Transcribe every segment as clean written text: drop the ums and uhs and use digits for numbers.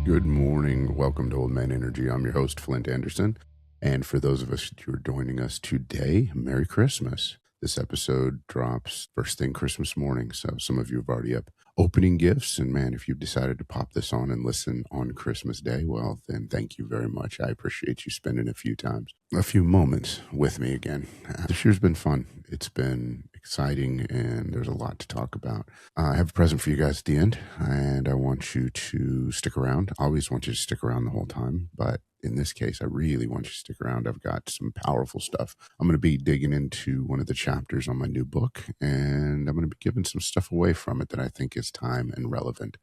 Good morning. Welcome to Old Man Energy. I'm your host, Flint Anderson. And for those of us who are joining us today, Merry Christmas. This episode drops first thing Christmas morning. So some of you have already up opening gifts. And man, if you've decided to pop this on and listen on Christmas Day, well, then thank you very much. I appreciate you spending a few moments with me again. This year's been fun. It's been exciting and there's a lot to talk about. I have a present for you guys at the end and I want you to stick around. I always want you to stick around the whole time, but in this case, I really want you to stick around. I've got some powerful stuff. I'm going to be digging into one of the chapters on my new book, and I'm going to be giving some stuff away from it that I think is time and relevant.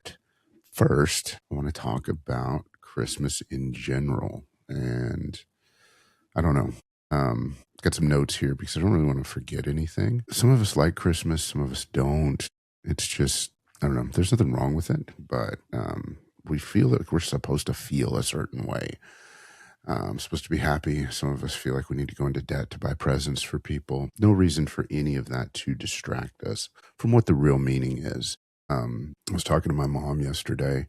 First, I want to talk about Christmas in general, and I don't know. Got some notes here because I don't really want to forget anything. Some of us like Christmas, some of us don't. It's just, I don't know. There's nothing wrong with it, but we feel like we're supposed to feel a certain way. Supposed to be happy. Some of us feel like we need to go into debt to buy presents for people. No reason for any of that to distract us from what the real meaning is. I was talking to my mom yesterday,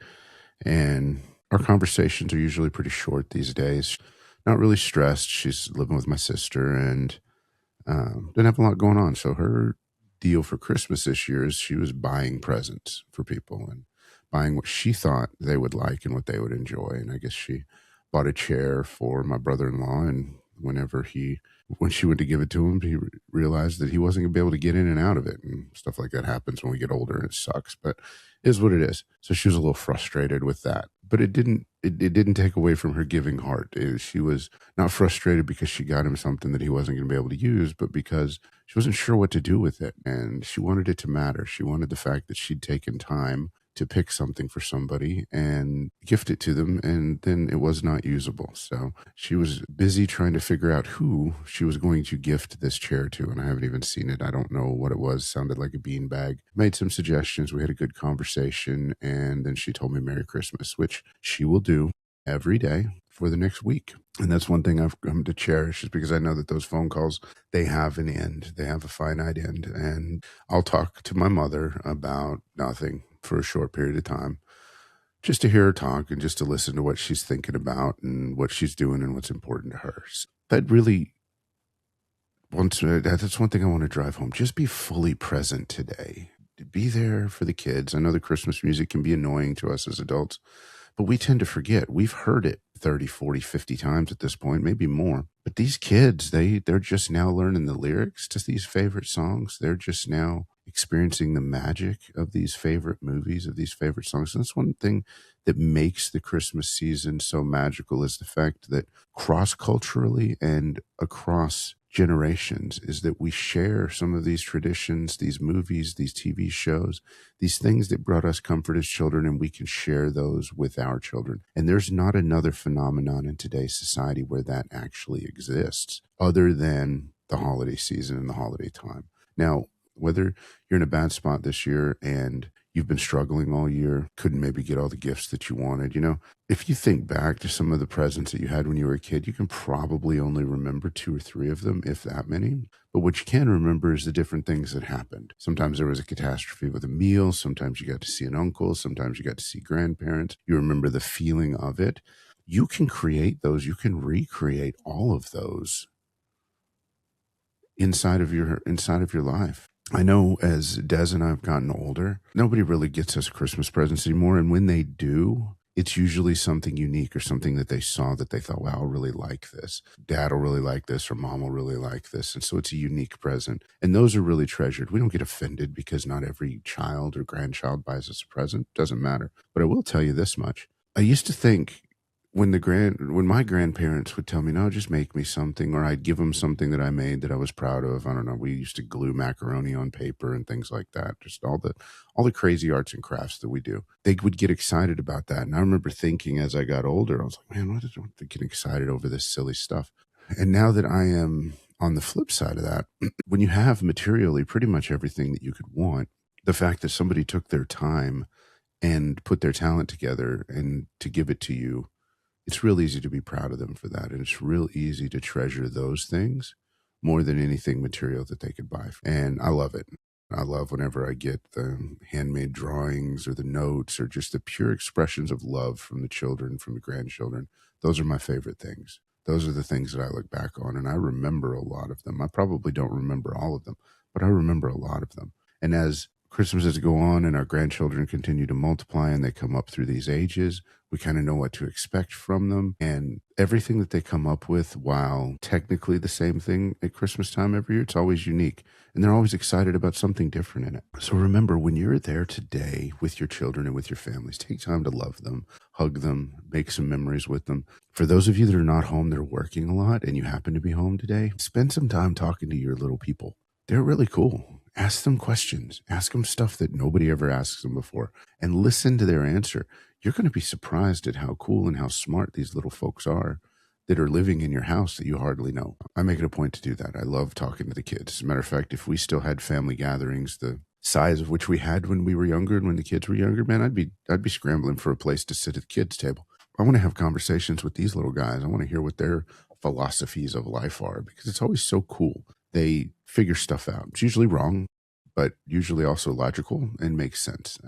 and our conversations are usually pretty short these days. Not really stressed. She's living with my sister and didn't have a lot going on. So her deal for Christmas this year is she was buying presents for people and buying what she thought they would like and what they would enjoy. And I guess she bought a chair for my brother-in-law, and when she went to give it to him, he realized that he wasn't going to be able to get in and out of it, and stuff like that happens when we get older, and it sucks, but it is what it is. So she was a little frustrated with that, but it didn't take away from her giving heart. She was not frustrated because she got him something that he wasn't going to be able to use, but because she wasn't sure what to do with it, and she wanted it to matter. She wanted the fact that she'd taken time to pick something for somebody and gift it to them, and then it was not usable. So she was busy trying to figure out who she was going to gift this chair to, and I haven't even seen it. I don't know what it was. Sounded like a beanbag. Made some suggestions. We had a good conversation, and then she told me Merry Christmas, which she will do every day for the next week. And that's one thing I've come to cherish, is because I know that those phone calls, they have an end. They have a finite end. And I'll talk to my mother about nothing for a short period of time, just to hear her talk and just to listen to what she's thinking about and what she's doing and what's important to her. That's one thing I want to drive home. Just be fully present today. Be there for the kids. I know the Christmas music can be annoying to us as adults, but we tend to forget. We've heard it 30, 40, 50 times at this point, maybe more. But these kids, they're just now learning the lyrics to these favorite songs. They're just now experiencing the magic of these favorite movies, of these favorite songs. And that's one thing that makes the Christmas season so magical, is the fact that cross-culturally and across generations is that we share some of these traditions, these movies, these TV shows, these things that brought us comfort as children, and we can share those with our children. And there's not another phenomenon in today's society where that actually exists other than the holiday season and the holiday time. Now, whether you're in a bad spot this year and you've been struggling all year, couldn't maybe get all the gifts that you wanted, if you think back to some of the presents that you had when you were a kid, you can probably only remember 2 or 3 of them, if that many. But what you can remember is the different things that happened. Sometimes there was a catastrophe with a meal. Sometimes you got to see an uncle. Sometimes you got to see grandparents. You remember the feeling of it. You can create those. You can recreate all of those inside of your life. I know as Des and I have gotten older, nobody really gets us Christmas presents anymore. And when they do, it's usually something unique or something that they saw that they thought, wow, I'll really like this. Dad will really like this, or mom will really like this. And so it's a unique present. And those are really treasured. We don't get offended because not every child or grandchild buys us a present. Doesn't matter. But I will tell you this much. I used to think when my grandparents would tell me, no, just make me something, or I'd give them something that I made that I was proud of. I don't know. We used to glue macaroni on paper and things like that. Just all the crazy arts and crafts that we do. They would get excited about that. And I remember thinking as I got older, I was like, man, what is they getting excited over this silly stuff? And now that I am on the flip side of that, when you have materially pretty much everything that you could want, the fact that somebody took their time and put their talent together and to give it to you, it's real easy to be proud of them for that. And it's real easy to treasure those things more than anything material that they could buy. And I love it. I love whenever I get the handmade drawings or the notes or just the pure expressions of love from the children, from the grandchildren. Those are my favorite things. Those are the things that I look back on, and I remember a lot of them. I probably don't remember all of them, but I remember a lot of them. And as Christmases go on and our grandchildren continue to multiply and they come up through these ages, we kind of know what to expect from them. And everything that they come up with, while technically the same thing at Christmas time every year, it's always unique. And they're always excited about something different in it. So remember, when you're there today with your children and with your families, take time to love them, hug them, make some memories with them. For those of you that are not home, they're working a lot, and you happen to be home today, spend some time talking to your little people. They're really cool. Ask them questions. Ask them stuff that nobody ever asks them before, and listen to their answer. You're going to be surprised at how cool and how smart these little folks are that are living in your house that you hardly know. I make it a point to do that. I love talking to the kids. As a matter of fact, if we still had family gatherings the size of which we had when we were younger and when the kids were younger, man, I'd be scrambling for a place to sit at the kids' table. I want to have conversations with these little guys. I want to hear what their philosophies of life are, because it's always so cool. They figure stuff out. It's usually wrong, but usually also logical and makes sense.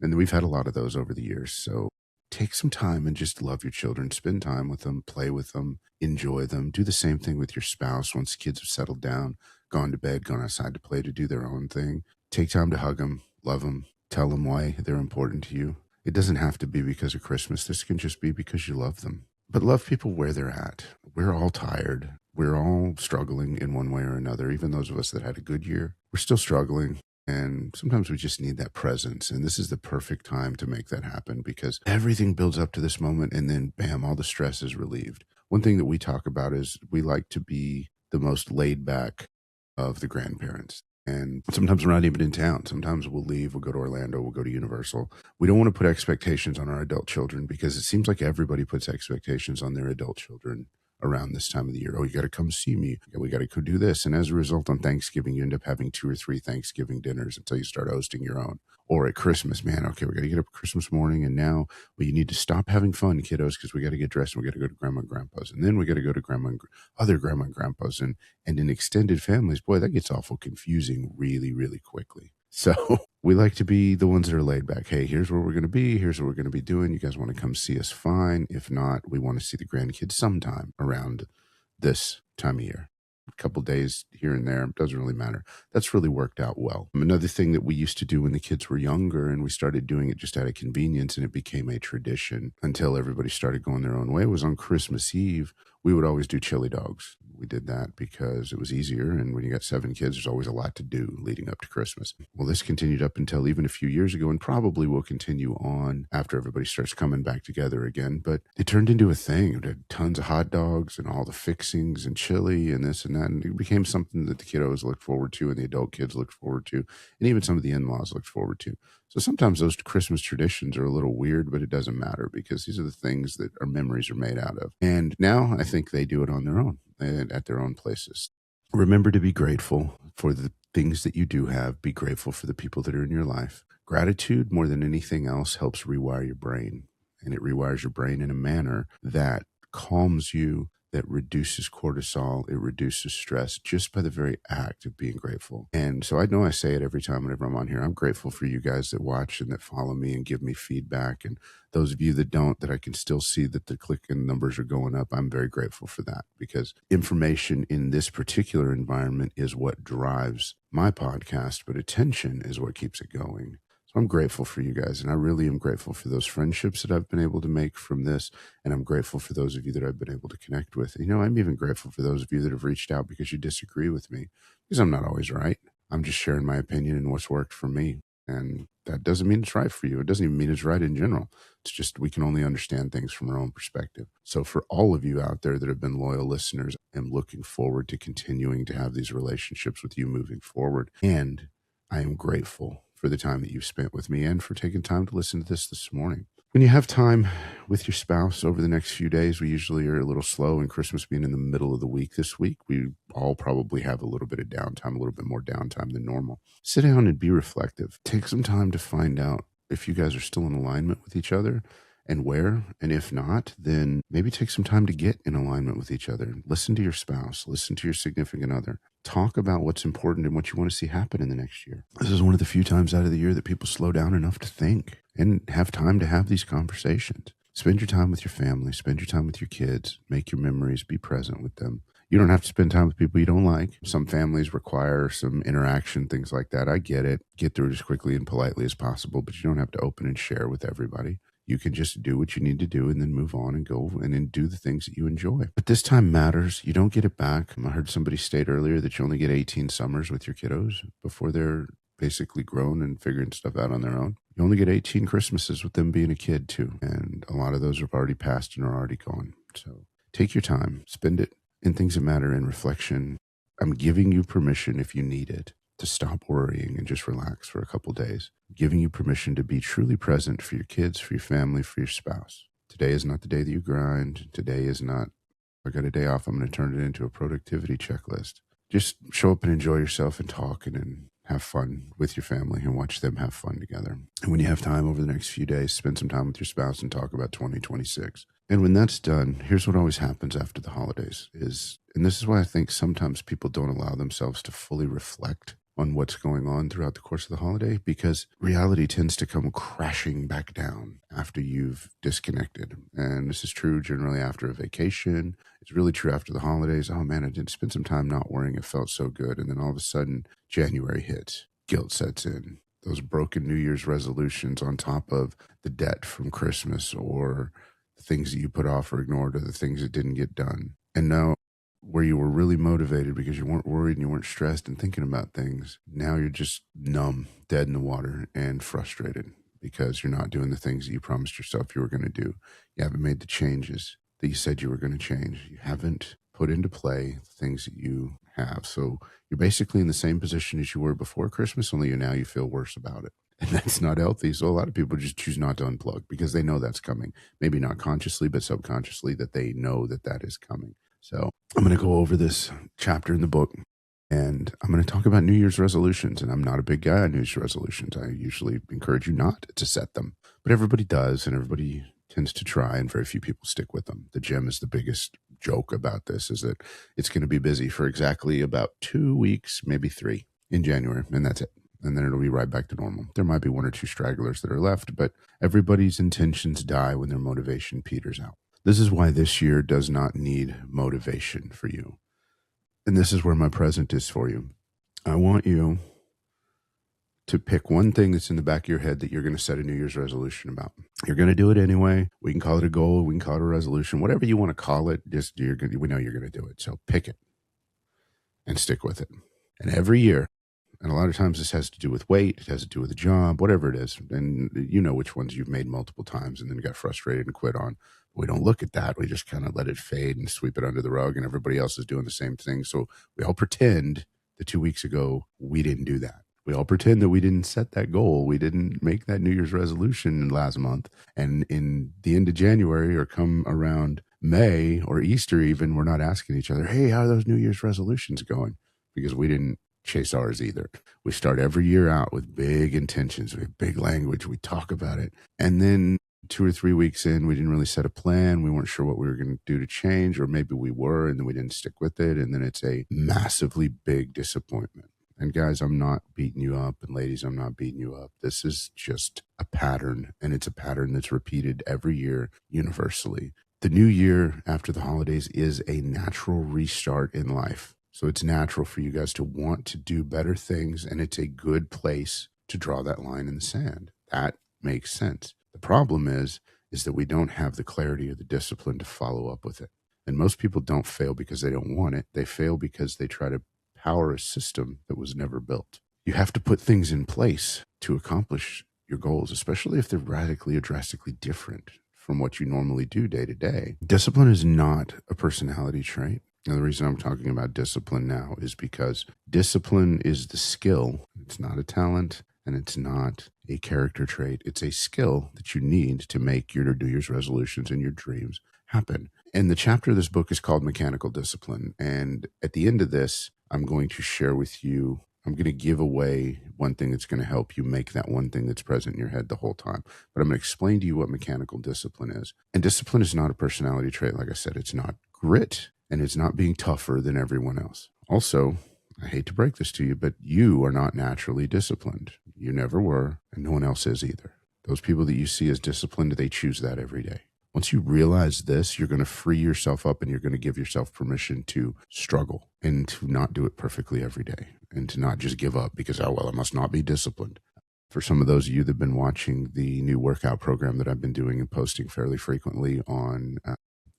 And we've had a lot of those over the years. So take some time and just love your children. Spend time with them, play with them, enjoy them. Do the same thing with your spouse once the kids have settled down, gone to bed, gone outside to play, to do their own thing. Take time to hug them, love them, tell them why they're important to you. It doesn't have to be because of Christmas. This can just be because you love them. But love people where they're at. We're all tired. We're all struggling in one way or another. Even those of us that had a good year, we're still struggling. And sometimes we just need that presence. And this is the perfect time to make that happen, because everything builds up to this moment and then bam, all the stress is relieved. One thing that we talk about is we like to be the most laid back of the grandparents. And sometimes we're not even in town. Sometimes we'll leave, we'll go to Orlando, we'll go to Universal. We don't want to put expectations on our adult children, because it seems like everybody puts expectations on their adult children around this time of the year. Oh, you got to come see me. We got to go do this. And as a result, on Thanksgiving, you end up having 2 or 3 Thanksgiving dinners until you start hosting your own. Or at Christmas, man, okay, we got to get up Christmas morning, and now, well, you need to stop having fun, kiddos, because we got to get dressed and we got to go to grandma and grandpa's. And then we got to go to other grandma and grandpa's. And in extended families, boy, that gets awful confusing really, really quickly. So we like to be the ones that are laid back. Hey, here's where we're going to be. Here's what we're going to be doing. You guys want to come see us? Fine. If not, we want to see the grandkids sometime around this time of year. A couple days here and there, doesn't really matter. That's really worked out well. Another thing that we used to do when the kids were younger, and we started doing it just out of convenience, and it became a tradition until everybody started going their own way, was on Christmas Eve, we would always do chili dogs. We did that because it was easier, and when you got 7 kids, there's always a lot to do leading up to Christmas. Well, this continued up until even a few years ago, and probably will continue on after everybody starts coming back together again. But it turned into a thing. It had tons of hot dogs and all the fixings and chili and this and that, and it became something that the kiddos looked forward to and the adult kids looked forward to, and even some of the in-laws looked forward to. So sometimes those Christmas traditions are a little weird, but it doesn't matter, because these are the things that our memories are made out of. And now I think they do it on their own and at their own places. Remember to be grateful for the things that you do have. Be grateful for the people that are in your life. Gratitude, more than anything else, helps rewire your brain. And it rewires your brain in a manner that calms you, that reduces cortisol, it reduces stress just by the very act of being grateful. And so I know I say it every time whenever I'm on here. I'm grateful for you guys that watch and that follow me and give me feedback. And those of you that don't, that I can still see that the click and numbers are going up, I'm very grateful for that, because information in this particular environment is what drives my podcast, but attention is what keeps it going. So I'm grateful for you guys, and I really am grateful for those friendships that I've been able to make from this, and I'm grateful for those of you that I've been able to connect with. And, I'm even grateful for those of you that have reached out because you disagree with me, because I'm not always right. I'm just sharing my opinion and what's worked for me, and that doesn't mean it's right for you. It doesn't even mean it's right in general. It's just we can only understand things from our own perspective. So for all of you out there that have been loyal listeners, I'm looking forward to continuing to have these relationships with you moving forward, and I am grateful for the time that you've spent with me and for taking time to listen to this morning. When you have time with your spouse over the next few days, we usually are a little slow, and Christmas being in the middle of the week this week, we all probably have a little bit of downtime, a little bit more downtime than normal. Sit down and be reflective. Take some time to find out if you guys are still in alignment with each other, and where. And if not, then maybe take some time to get in alignment with each other. Listen to your spouse, listen to your significant other. Talk about what's important and what you want to see happen in the next year. This is one of the few times out of the year that people slow down enough to think and have time to have these conversations. Spend your time with your family, spend your time with your kids, make your memories, be present with them. You don't have to spend time with people you don't like. Some families require some interaction, things like that. I get it. Get through it as quickly and politely as possible, but you don't have to open and share with everybody. You can just do what you need to do and then move on and go and then do the things that you enjoy. But this time matters. You don't get it back. I heard somebody state earlier that you only get 18 summers with your kiddos before they're basically grown and figuring stuff out on their own. You only get 18 Christmases with them being a kid too. And a lot of those have already passed and are already gone. So take your time, spend it in things that matter, in reflection. I'm giving you permission, if you need it, to stop worrying and just relax for a couple days. I'm giving you permission to be truly present for your kids, for your family, for your spouse. Today is not the day that you grind. Today is not, I got a day off, I'm going to turn it into a productivity checklist. Just show up and enjoy yourself and talk and have fun with your family and watch them have fun together. And when you have time over the next few days, spend some time with your spouse and talk about 2026. And when that's done, here's what always happens after the holidays and this is why I think sometimes people don't allow themselves to fully reflect on what's going on throughout the course of the holiday, because reality tends to come crashing back down after you've disconnected. And this is true generally after a vacation. It's really true after the holidays. Oh man, I did spend some time not worrying. It felt so good. And then all of a sudden, January hits. Guilt sets in. Those broken New Year's resolutions on top of the debt from Christmas, or the things that you put off or ignored, or the things that didn't get done. And now, where you were really motivated because you weren't worried and you weren't stressed and thinking about things, now you're just numb, dead in the water, and frustrated because you're not doing the things that you promised yourself you were going to do. You haven't made the changes that you said you were going to change. You haven't put into play the things that you have. So you're basically in the same position as you were before Christmas, only now you feel worse about it. And that's not healthy. So a lot of people just choose not to unplug because they know that's coming. Maybe not consciously, but subconsciously, that they know that that is coming. So I'm going to go over this chapter in the book, and I'm going to talk about New Year's resolutions. And I'm not a big guy on New Year's resolutions. I usually encourage you not to set them, but everybody does, and everybody tends to try, and very few people stick with them. The gym is the biggest joke about this, is that it's going to be busy for exactly about 2 weeks, maybe 3 in January, and that's it. And then it'll be right back to normal. There might be 1 or 2 stragglers that are left, but everybody's intentions die when their motivation peters out. This is why this year does not need motivation for you. And this is where my present is for you. I want you to pick one thing that's in the back of your head that you're going to set a New Year's resolution about. You're going to do it anyway. We can call it a goal. We can call it a resolution. Whatever you want to call it, we know you're going to do it. So pick it and stick with it. And every year, and a lot of times this has to do with weight, it has to do with a job, whatever it is. And you know which ones you've made multiple times and then got frustrated and quit on. We don't look at that. We just kind of let it fade and sweep it under the rug, and everybody else is doing the same thing. So we all pretend that 2 weeks ago we didn't do that. We all pretend that we didn't set that goal. We didn't make that New Year's resolution last month. And in the end of January, or come around May or Easter even, we're not asking each other, hey, how are those New Year's resolutions going? Because we didn't chase ours either. We start every year out with big intentions. We have big language. We talk about it. And then 2 or 3 weeks in, we didn't really set a plan. We weren't sure what we were going to do to change, or maybe we were, and then we didn't stick with it. And then it's a massively big disappointment. And guys, I'm not beating you up, and ladies, I'm not beating you up. This is just a pattern, and it's a pattern that's repeated every year universally. The new year after the holidays is a natural restart in life. So it's natural for you guys to want to do better things, and it's a good place to draw that line in the sand. That makes sense. The problem is that we don't have the clarity or the discipline to follow up with it. And most people don't fail because they don't want it. They fail because they try to power a system that was never built. You have to put things in place to accomplish your goals, especially if they're radically or drastically different from what you normally do day to day. Discipline is not a personality trait. And the reason I'm talking about discipline now is because discipline is the skill. It's not a talent, and it's not a character trait. It's a skill that you need to make your New Year's resolutions and your dreams happen. And the chapter of this book is called Mechanical Discipline. And at the end of this, I'm going to I'm going to give away one thing that's going to help you make that one thing that's present in your head the whole time. But I'm going to explain to you what mechanical discipline is. And discipline is not a personality trait. Like I said, it's not grit, and it's not being tougher than everyone else. Also, I hate to break this to you, but you are not naturally disciplined. You never were, and no one else is either. Those people that you see as disciplined, they choose that every day. Once you realize this, you're going to free yourself up, and you're going to give yourself permission to struggle and to not do it perfectly every day, and to not just give up because, oh, well, I must not be disciplined. For some of those of you that have been watching the new workout program that I've been doing and posting fairly frequently on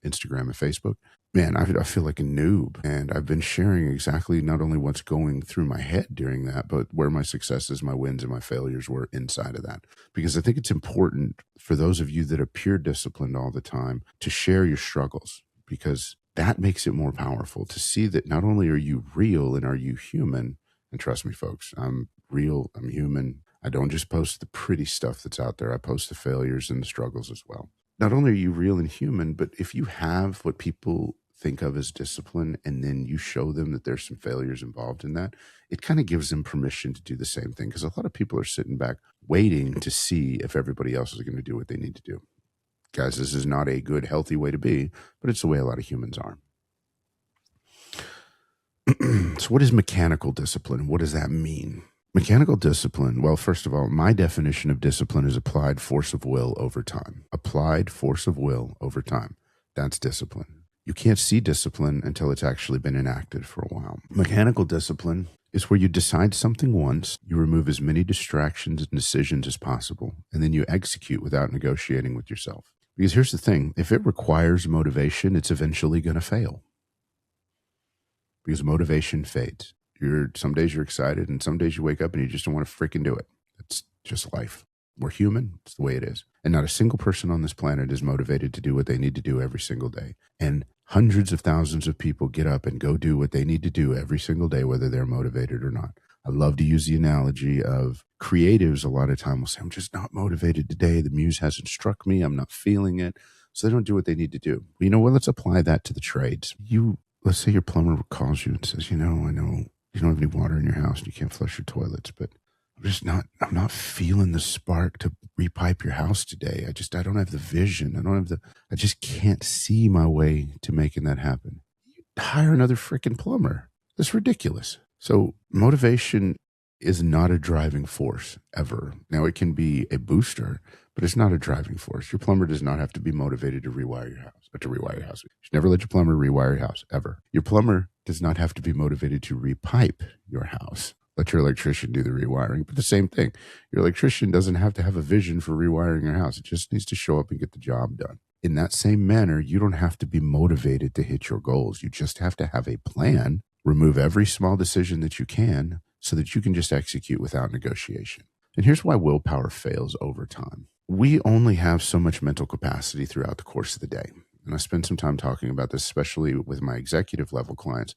Instagram and Facebook, man, I feel like a noob. And I've been sharing exactly not only what's going through my head during that, but where my successes, my wins, and my failures were inside of that. Because I think it's important for those of you that appear disciplined all the time to share your struggles, because that makes it more powerful to see that not only are you real and are you human, and trust me, folks, I'm real, I'm human. I don't just post the pretty stuff that's out there. I post the failures and the struggles as well. Not only are you real and human, but if you have what people think of as discipline and then you show them that there's some failures involved in that, it kind of gives them permission to do the same thing. Because a lot of people are sitting back waiting to see if everybody else is going to do what they need to do. Guys, this is not a good, healthy way to be, but it's the way a lot of humans are. So what is mechanical discipline? What does that mean? Mechanical discipline, well, first of all, my definition of discipline is applied force of will over time. Applied force of will over time. That's discipline. You can't see discipline until it's actually been enacted for a while. Mechanical discipline is where you decide something once, you remove as many distractions and decisions as possible, and then you execute without negotiating with yourself. Because here's the thing, if it requires motivation, it's eventually going to fail. Because motivation fades. Some days you're excited, and some days you wake up and you just don't want to freaking do it. It's just life. We're human. It's the way it is. And not a single person on this planet is motivated to do what they need to do every single day. And hundreds of thousands of people get up and go do what they need to do every single day, whether they're motivated or not. I love to use the analogy of creatives. A lot of time will say, I'm just not motivated today. The muse hasn't struck me. I'm not feeling it. So they don't do what they need to do. Well, you know what? Let's apply that to the trades. Let's say your plumber calls you and says, I know you don't have any water in your house and you can't flush your toilets, but I'm not feeling the spark to repipe your house today. I don't have the vision. I just can't see my way to making that happen. You hire another freaking plumber. That's ridiculous. So motivation is not a driving force ever. Now it can be a booster, but it's not a driving force. Your plumber does not have to be motivated to rewire your house. You should never let your plumber rewire your house, ever. Your plumber does not have to be motivated to repipe your house. Let your electrician do the rewiring. But the same thing, your electrician doesn't have to have a vision for rewiring your house. It just needs to show up and get the job done. In that same manner, you don't have to be motivated to hit your goals. You just have to have a plan, remove every small decision that you can so that you can just execute without negotiation. And here's why willpower fails over time. We only have so much mental capacity throughout the course of the day. And I spend some time talking about this, especially with my executive level clients,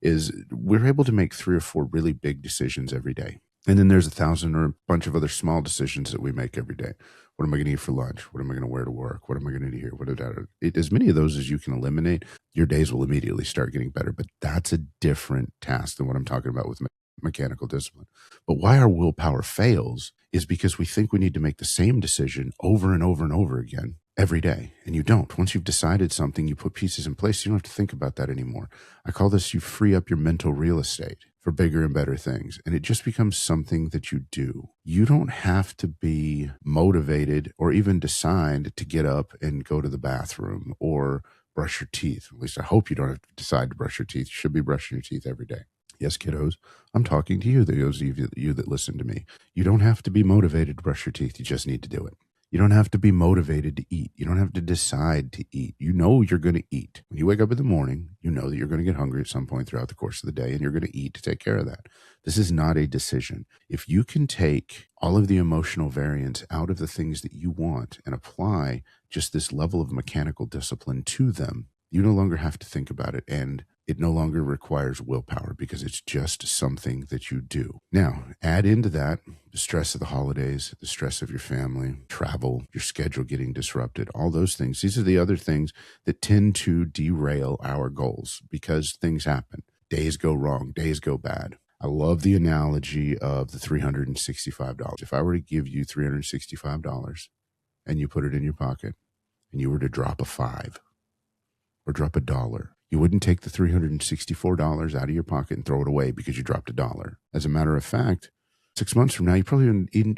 is we're able to make 3 or 4 really big decisions every day. And then there's 1,000 or a bunch of other small decisions that we make every day. What am I going to eat for lunch? What am I going to wear to work? What am I going to do here? As many of those as you can eliminate, your days will immediately start getting better. But that's a different task than what I'm talking about with mechanical discipline. But why our willpower fails is because we think we need to make the same decision over and over and over again every day. And you don't. Once you've decided something, you put pieces in place. You don't have to think about that anymore. I call this, you free up your mental real estate for bigger and better things. And it just becomes something that you do. You don't have to be motivated or even decide to get up and go to the bathroom or brush your teeth. At least I hope you don't have to decide to brush your teeth. You should be brushing your teeth every day. Yes, kiddos, I'm talking to you, those of you that listen to me. You don't have to be motivated to brush your teeth. You just need to do it. You don't have to be motivated to eat. You don't have to decide to eat. You know you're going to eat. When you wake up in the morning, you know that you're going to get hungry at some point throughout the course of the day, and you're going to eat to take care of that. This is not a decision. If you can take all of the emotional variance out of the things that you want and apply just this level of mechanical discipline to them, you no longer have to think about it, and it no longer requires willpower because it's just something that you do. Now, add into that the stress of the holidays, the stress of your family, travel, your schedule getting disrupted, all those things. These are the other things that tend to derail our goals because things happen. Days go wrong, days go bad. I love the analogy of the $365. If I were to give you $365 and you put it in your pocket and you were to drop a five or drop $1, you wouldn't take the $364 out of your pocket and throw it away because you dropped $1. As a matter of fact, 6 months from now, you probably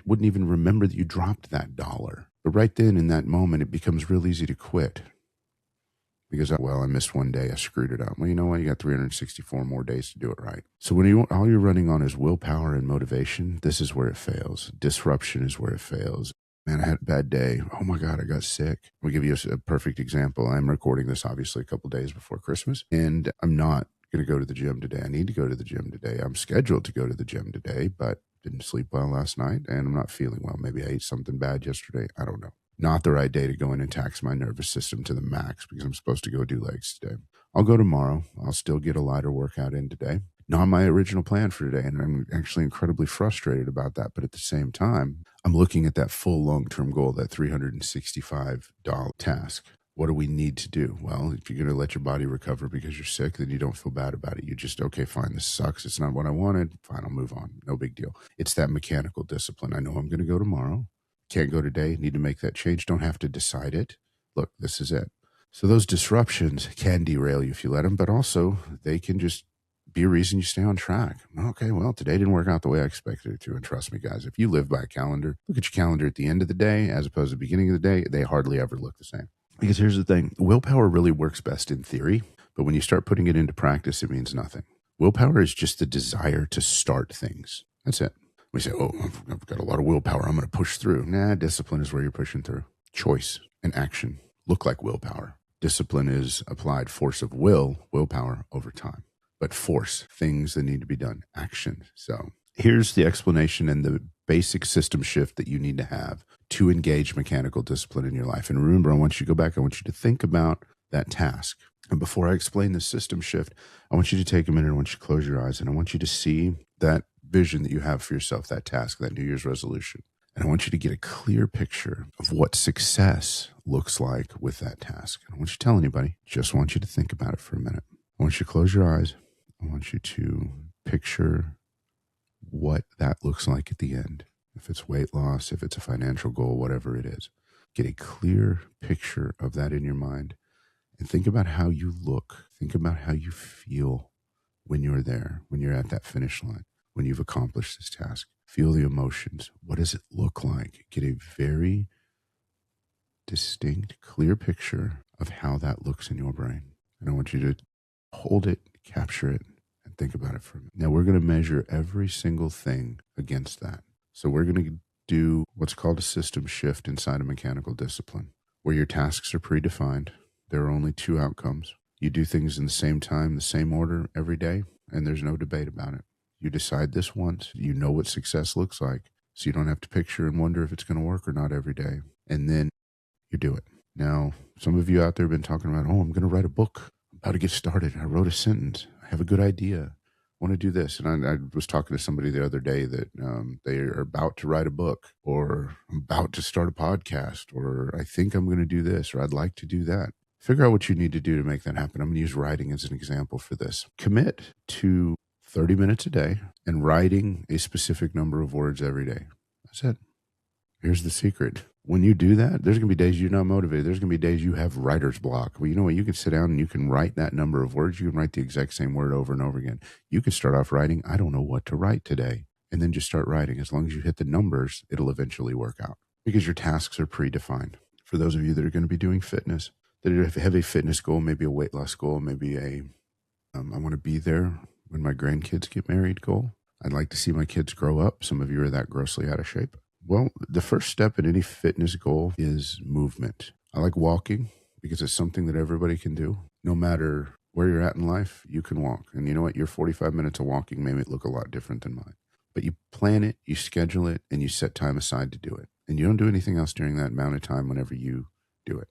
wouldn't even remember that you dropped that dollar. But right then, in that moment, it becomes real easy to quit. Because, well, I missed one day, I screwed it up. Well, you know what? You got 364 more days to do it right. So when all you're running on is willpower and motivation, this is where it fails. Disruption is where it fails. Man, I had a bad day. Oh my God, I got sick. I'll give you a perfect example. I'm recording this obviously a couple days before Christmas, and I'm not going to go to the gym today. I need to go to the gym today. I'm scheduled to go to the gym today, but didn't sleep well last night, and I'm not feeling well. Maybe I ate something bad yesterday. I don't know. Not the right day to go in and tax my nervous system to the max because I'm supposed to go do legs today. I'll go tomorrow. I'll still get a lighter workout in today. Not my original plan for today, and I'm actually incredibly frustrated about that. But at the same time, I'm looking at that full long-term goal, that $365 task. What do we need to do? Well, if you're going to let your body recover because you're sick, then you don't feel bad about it. You just, okay, fine, this sucks. It's not what I wanted. Fine, I'll move on. No big deal. It's that mechanical discipline. I know I'm going to go tomorrow. Can't go today. Need to make that change. Don't have to decide it. Look, this is it. So those disruptions can derail you if you let them, but also they can just be a reason you stay on track. Okay, well, today didn't work out the way I expected it to. And trust me, guys, if you live by a calendar, look at your calendar at the end of the day as opposed to the beginning of the day, they hardly ever look the same. Because here's the thing, willpower really works best in theory, but when you start putting it into practice, it means nothing. Willpower is just the desire to start things. That's it. We say, oh, I've got a lot of willpower. I'm going to push through. Nah, discipline is where you're pushing through. Choice and action look like willpower. Discipline is applied force of willpower over time. But force, things that need to be done, action. So here's the explanation and the basic system shift that you need to have to engage mechanical discipline in your life. And remember, I want you to go back. I want you to think about that task. And before I explain the system shift, I want you to take a minute. I want you to close your eyes and I want you to see that vision that you have for yourself, that task, that New Year's resolution. And I want you to get a clear picture of what success looks like with that task. I don't want you to tell anybody. Just want you to think about it for a minute. I want you to close your eyes. I want you to picture what that looks like at the end. If it's weight loss, if it's a financial goal, whatever it is. Get a clear picture of that in your mind and think about how you look. Think about how you feel when you're there, when you're at that finish line, when you've accomplished this task. Feel the emotions. What does it look like? Get a very distinct, clear picture of how that looks in your brain. And I want you to hold it, capture it, and think about it for a minute. Now, we're going to measure every single thing against that. So we're going to do what's called a system shift inside of mechanical discipline, where your tasks are predefined. There are only two outcomes. You do things in the same time, the same order every day, and there's no debate about it. You decide this once. You know what success looks like, so you don't have to picture and wonder if it's going to work or not every day. And then you do it. Now, some of you out there have been talking about, oh, I'm going to write a book. I'm about to get started. I wrote a sentence. I have a good idea. I want to do this. And I was talking to somebody the other day that they are about to write a book, or I'm about to start a podcast, or I think I'm going to do this, or I'd like to do that. Figure out what you need to do to make that happen. I'm going to use writing as an example for this. Commit to 30 minutes a day and writing a specific number of words every day. That's it. Here's the secret. When you do that, there's going to be days you're not motivated. There's going to be days you have writer's block. Well, you know what? You can sit down and you can write that number of words. You can write the exact same word over and over again. You can start off writing, I don't know what to write today. And then just start writing. As long as you hit the numbers, it'll eventually work out because your tasks are predefined. For those of you that are going to be doing fitness, that have a fitness goal, maybe a weight loss goal, maybe a I want to be there when my grandkids get married goal. I'd like to see my kids grow up. Some of you are that grossly out of shape. Well, the first step in any fitness goal is movement. I like walking because it's something that everybody can do. No matter where you're at in life, you can walk. And you know what? Your 45 minutes of walking may look a lot different than mine. But you plan it, you schedule it, and you set time aside to do it. And you don't do anything else during that amount of time whenever you do it.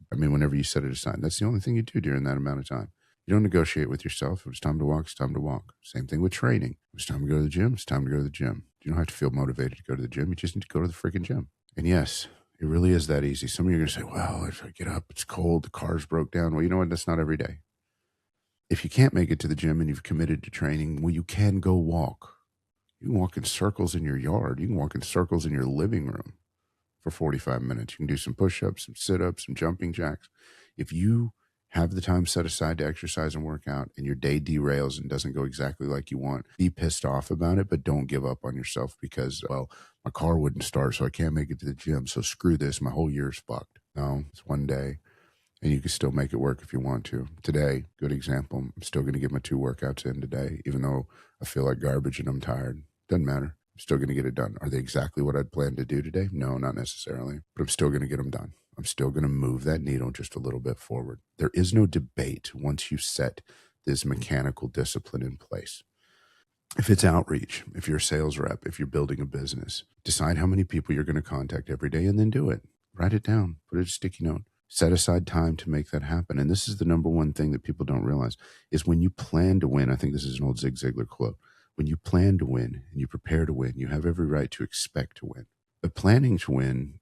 Whenever you set it aside. That's the only thing you do during that amount of time. You don't negotiate with yourself. If it's time to walk, it's time to walk. Same thing with training. If it's time to go to the gym, it's time to go to the gym. You don't have to feel motivated to go to the gym. You just need to go to the freaking gym. And yes, it really is that easy. Some of you are going to say, well, if I get up, it's cold, the car's broke down. Well, you know what? That's not every day. If you can't make it to the gym and you've committed to training, well, you can go walk. You can walk in circles in your yard. You can walk in circles in your living room for 45 minutes. You can do some push-ups, some sit-ups, some jumping jacks. If you have the time set aside to exercise and work out and your day derails and doesn't go exactly like you want, be pissed off about it, but don't give up on yourself because, well, my car wouldn't start, so I can't make it to the gym. So screw this. My whole year's fucked. No, it's one day and you can still make it work if you want to. Today, good example. I'm still going to get my 2 workouts in today, even though I feel like garbage and I'm tired. Doesn't matter. I'm still going to get it done. Are they exactly what I'd planned to do today? No, not necessarily, but I'm still going to get them done. I'm still going to move that needle just a little bit forward. There is no debate once you set this mechanical discipline in place. If it's outreach, if you're a sales rep, if you're building a business, decide how many people you're going to contact every day and then do it. Write it down. Put it in a sticky note. Set aside time to make that happen. And this is the number one thing that people don't realize is when you plan to win. I think this is an old Zig Ziglar quote. When you plan to win and you prepare to win, you have every right to expect to win. But planning to win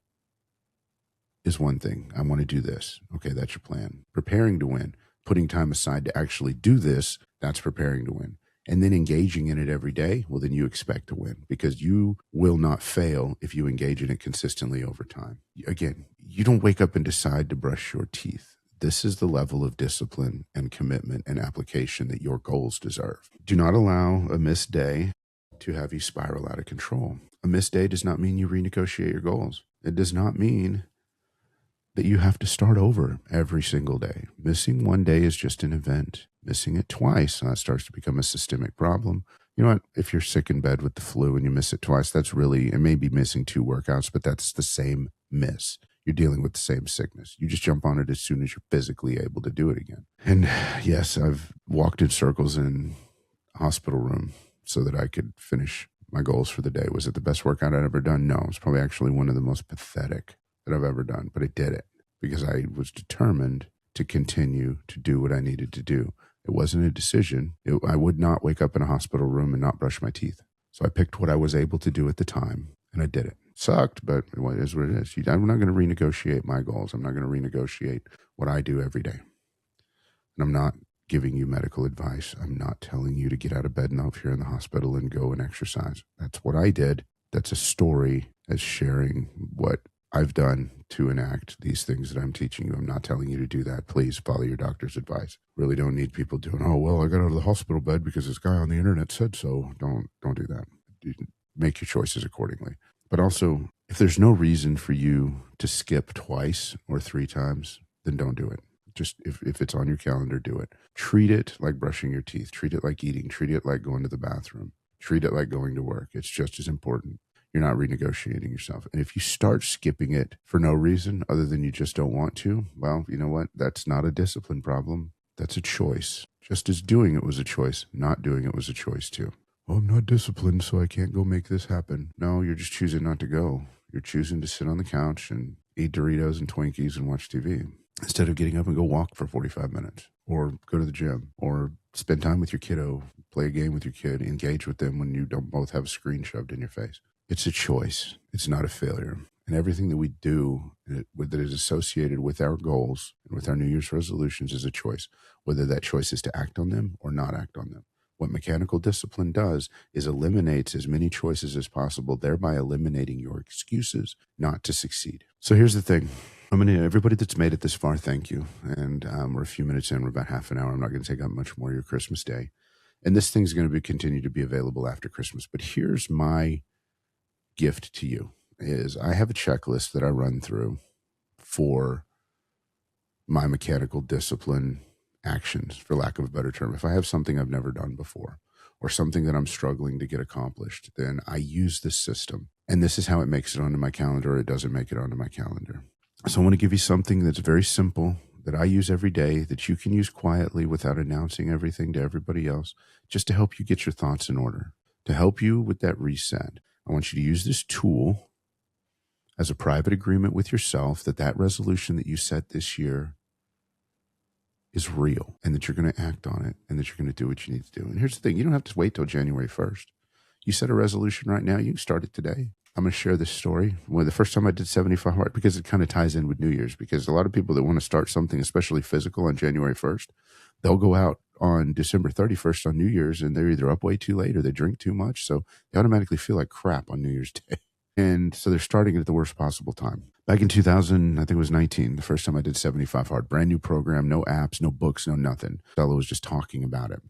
is one thing. I want to do this. Okay, that's your plan. Preparing to win, putting time aside to actually do this, that's preparing to win. And then engaging in it every day, well, then you expect to win because you will not fail if you engage in it consistently over time. Again, you don't wake up and decide to brush your teeth. This is the level of discipline and commitment and application that your goals deserve. Do not allow a missed day to have you spiral out of control. A missed day does not mean you renegotiate your goals. It does not mean that you have to start over every single day. Missing one day is just an event. Missing it twice, that starts to become a systemic problem. You know what? If you're sick in bed with the flu and you miss it twice, that's really, it may be missing 2 workouts, but that's the same miss. You're dealing with the same sickness. You just jump on it as soon as you're physically able to do it again. And yes, I've walked in circles in a hospital room so that I could finish my goals for the day. Was it the best workout I'd ever done? No, it's probably actually one of the most pathetic that I've ever done, but I did it because I was determined to continue to do what I needed to do. It wasn't a decision. I would not wake up in a hospital room and not brush my teeth. So I picked what I was able to do at the time, and I did it. Sucked, but it is what it is. I'm not going to renegotiate my goals. I'm not going to renegotiate what I do every day. And I'm not giving you medical advice. I'm not telling you to get out of bed now if you're in the hospital and go and exercise. That's what I did. That's a story as sharing what I've done to enact these things that I'm teaching you. I'm not telling you to do that. Please follow your doctor's advice. Really don't need people doing, oh, well, I got out of the hospital bed because this guy on the internet said so. Don't do that. You make your choices accordingly. But also, if there's no reason for you to skip twice or 3 times, then don't do it. Just if it's on your calendar, do it. Treat it like brushing your teeth. Treat it like eating. Treat it like going to the bathroom. Treat it like going to work. It's just as important. You're not renegotiating yourself. And if you start skipping it for no reason other than you just don't want to, well, you know what? That's not a discipline problem. That's a choice. Just as doing it was a choice, not doing it was a choice too. Oh, I'm not disciplined, so I can't go make this happen. No, you're just choosing not to go. You're choosing to sit on the couch and eat Doritos and Twinkies and watch TV instead of getting up and go walk for 45 minutes or go to the gym or spend time with your kiddo, play a game with your kid, engage with them when you don't both have a screen shoved in your face. It's a choice. It's not a failure. And everything that we do that is associated with our goals and with our New Year's resolutions is a choice, whether that choice is to act on them or not act on them. What mechanical discipline does is eliminates as many choices as possible, thereby eliminating your excuses not to succeed. So here's the thing. Everybody that's made it this far, thank you. And we're a few minutes in, we're about half an hour. I'm not going to take up much more of your Christmas day. And this thing's going to continue to be available after Christmas. But here's my gift to you is I have a checklist that I run through for my mechanical discipline actions, for lack of a better term. If I have something I've never done before or something that I'm struggling to get accomplished, then I use this system. And this is how it makes it onto my calendar or it doesn't make it onto my calendar. So I want to give you something that's very simple that I use every day that you can use quietly without announcing everything to everybody else, just to help you get your thoughts in order, to help you with that reset. I want you to use this tool as a private agreement with yourself that resolution that you set this year is real and that you're going to act on it and that you're going to do what you need to do. And here's the thing. You don't have to wait till January 1st. You set a resolution right now. You can start it today. I'm going to share this story. Well, the first time I did 75 hard, because it kind of ties in with New Year's, because a lot of people that want to start something, especially physical, on January 1st, they'll go out on December 31st on New Year's, and they're either up way too late or they drink too much. So they automatically feel like crap on New Year's Day. And so they're starting it at the worst possible time. Back in 2000, I think it was 19, the first time I did 75 hard, brand new program, no apps, no books, no nothing. Fellow was just talking about it.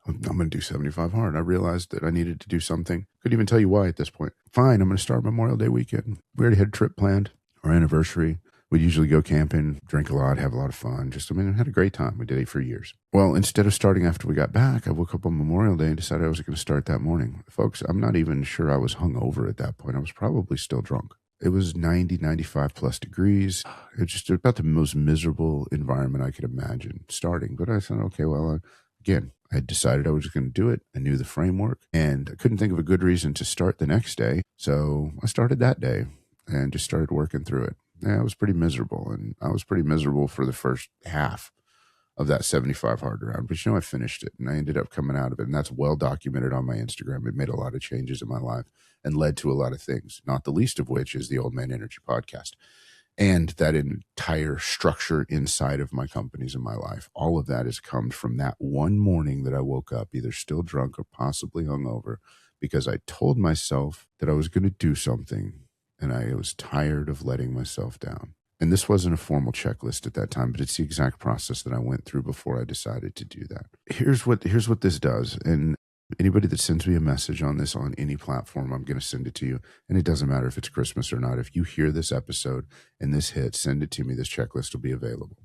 I'm going to do 75 hard. I realized that I needed to do something. Couldn't even tell you why at this point. Fine, I'm going to start Memorial Day weekend. We already had a trip planned, our anniversary. We'd usually go camping, drink a lot, have a lot of fun. I had a great time. We did it for years. Well, instead of starting after we got back, I woke up on Memorial Day and decided I was going to start that morning. Folks, I'm not even sure I was hungover at that point. I was probably still drunk. It was 90, 95 plus degrees. It was just about the most miserable environment I could imagine starting. But I said, okay, well, again, I had decided I was going to do it. I knew the framework, and I couldn't think of a good reason to start the next day. So I started that day and just started working through it. Yeah, I was pretty miserable, and I was pretty miserable for the first half of that 75 hard round. But I finished it, and I ended up coming out of it, and that's well documented on my Instagram. It made a lot of changes in my life and led to a lot of things, not the least of which is the Old Man Energy podcast. And that entire structure inside of my companies in my life, all of that has come from that one morning that I woke up either still drunk or possibly hungover because I told myself that I was going to do something, and I was tired of letting myself down. And this wasn't a formal checklist at that time, but it's the exact process that I went through before I decided to do that. Here's what this does. And anybody that sends me a message on this on any platform, I'm going to send it to you. And it doesn't matter if it's Christmas or not. If you hear this episode and this hits, send it to me. This checklist will be available.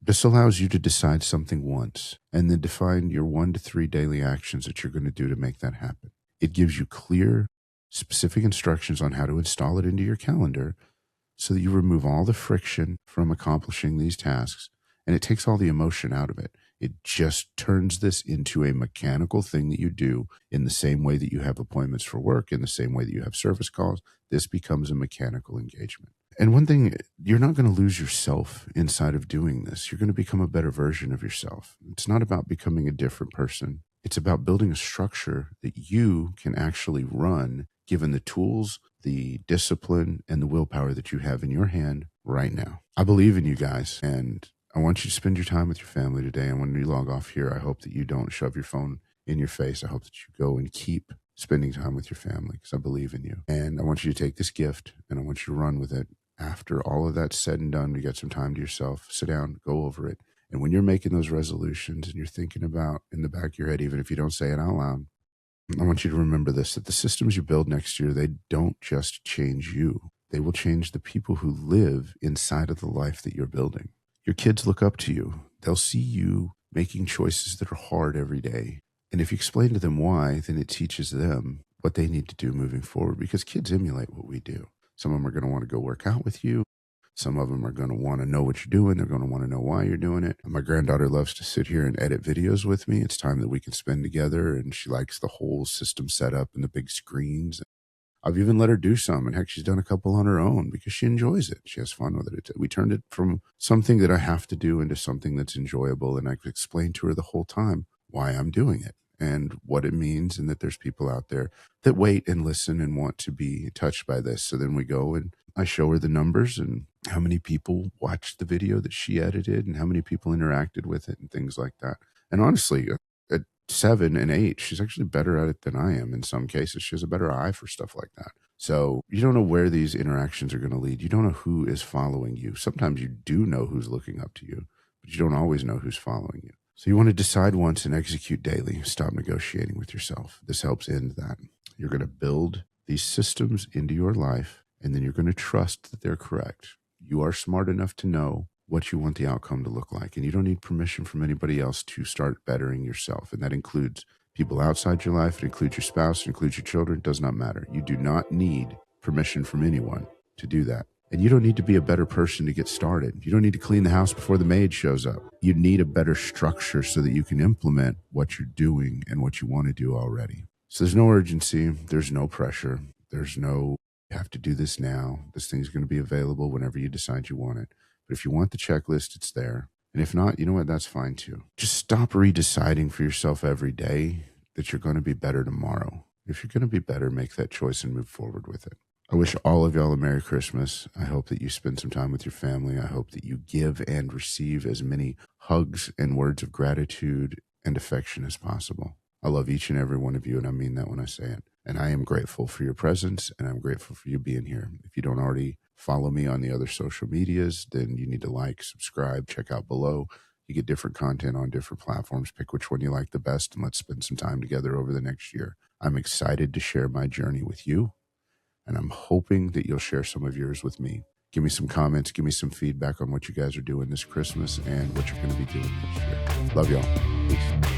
This allows you to decide something once and then define your 1 to 3 daily actions that you're going to do to make that happen. It gives you clear, specific instructions on how to install it into your calendar so that you remove all the friction from accomplishing these tasks, and it takes all the emotion out of it. It just turns this into a mechanical thing that you do in the same way that you have appointments for work, in the same way that you have service calls. This becomes a mechanical engagement. And one thing, you're not going to lose yourself inside of doing this. You're going to become a better version of yourself. It's not about becoming a different person. It's about building a structure that you can actually run, given the tools, the discipline, and the willpower that you have in your hand right now. I believe in you guys, and I want you to spend your time with your family today. And when you log off here, I hope that you don't shove your phone in your face. I hope that you go and keep spending time with your family because I believe in you. And I want you to take this gift and I want you to run with it. After all of that's said and done, you get some time to yourself, sit down, go over it. And when you're making those resolutions and you're thinking about in the back of your head, even if you don't say it out loud, I want you to remember this, that the systems you build next year, they don't just change you. They will change the people who live inside of the life that you're building. Your kids look up to you. They'll see you making choices that are hard every day. And if you explain to them why, then it teaches them what they need to do moving forward, because kids emulate what we do. Some of them are going to want to go work out with you. Some of them are going to want to know what you're doing. They're going to want to know why you're doing it. My granddaughter loves to sit here and edit videos with me. It's time that we can spend together, and she likes the whole system set up and the big screens. I've even let her do some, and heck, she's done a couple on her own because she enjoys it. She has fun with it. We turned it from something that I have to do into something that's enjoyable, and I could explain to her the whole time why I'm doing it and what it means, and that there's people out there that wait and listen and want to be touched by this. So then we go and I show her the numbers and how many people watched the video that she edited and how many people interacted with it and things like that. And honestly, at 7 and 8, she's actually better at it than I am in some cases. She has a better eye for stuff like that. So you don't know where these interactions are going to lead. You don't know who is following you. Sometimes you do know who's looking up to you, but you don't always know who's following you. So you want to decide once and execute daily. Stop negotiating with yourself. This helps end that. You're going to build these systems into your life, and then you're going to trust that they're correct. You are smart enough to know what you want the outcome to look like, and you don't need permission from anybody else to start bettering yourself. And that includes people outside your life. It includes your spouse. It includes your children. It does not matter. You do not need permission from anyone to do that. And you don't need to be a better person to get started. You don't need to clean the house before the maid shows up. You need a better structure so that you can implement what you're doing and what you want to do already. So there's no urgency. There's no pressure. There's no, you have to do this now. This thing's going to be available whenever you decide you want it. But if you want the checklist, it's there. And if not, you know what? That's fine too. Just stop redeciding for yourself every day that you're going to be better tomorrow. If you're going to be better, make that choice and move forward with it. I wish all of y'all a Merry Christmas. I hope that you spend some time with your family. I hope that you give and receive as many hugs and words of gratitude and affection as possible. I love each and every one of you, and I mean that when I say it. And I am grateful for your presence, and I'm grateful for you being here. If you don't already follow me on the other social medias, then you need to like, subscribe, check out below. You get different content on different platforms. Pick which one you like the best, and let's spend some time together over the next year. I'm excited to share my journey with you, and I'm hoping that you'll share some of yours with me. Give me some comments, give me some feedback on what you guys are doing this Christmas and what you're going to be doing next year. Love y'all. Peace.